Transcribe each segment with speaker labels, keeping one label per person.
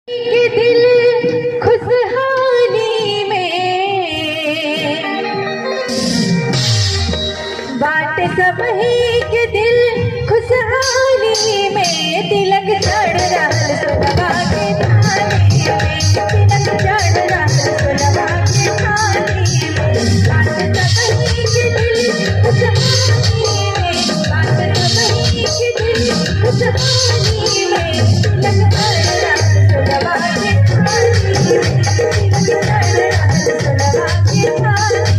Speaker 1: के दिल खुशहाली में बाट सबही के दिल खुशहाली में तिलक चढ़ रहा सोलवा के थाली में तिलक चढ़ रहा सोलवा के थाली में बाट सबही के दिल खुशहाली में बाट सबही के दिल खुशहाली में तिलक चढ़ रहा सोलवा के थाली में तिलक चढ़ रहा सोलवा के थाली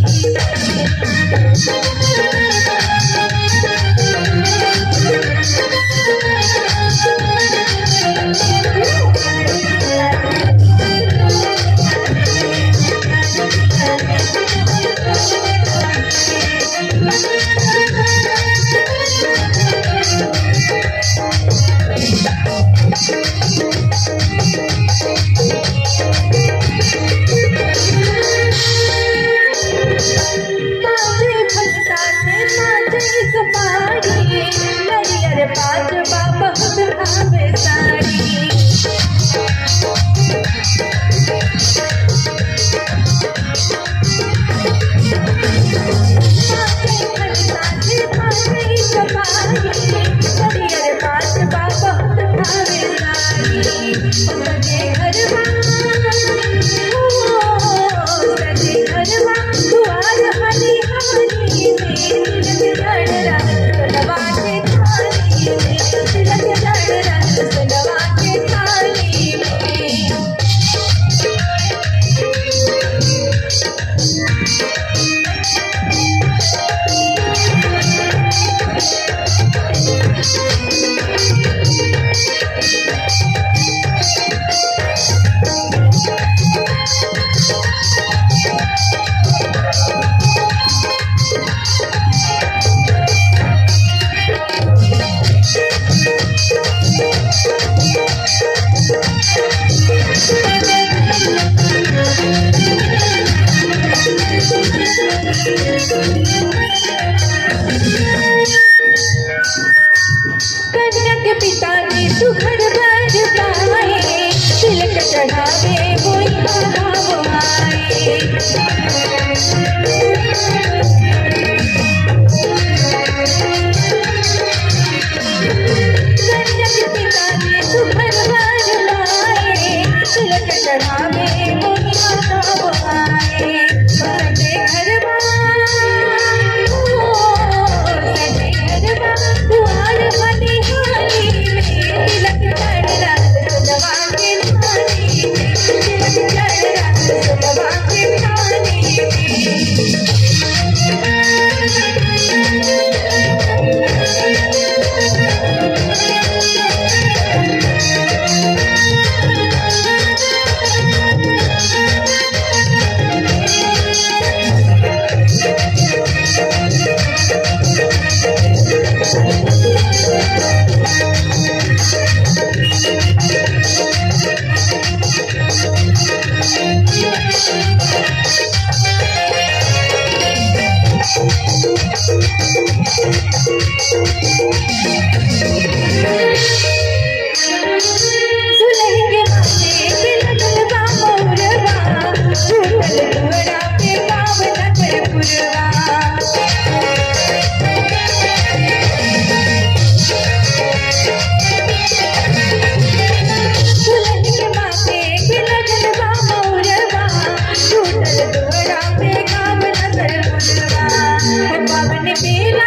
Speaker 1: कन्या के पिता ने सुखद वर पाए तिलक चढ़ावे कोई भाव आए कन्या के पिता ने सुखद वर पाए तिलक चढ़ावे कोई भाव आए सजे घरवा दुआर बनी हाली में तिलक चढ़ रहा सोलवा के थाली में तिलक चढ़ रहा सोलवा के थाली में बेला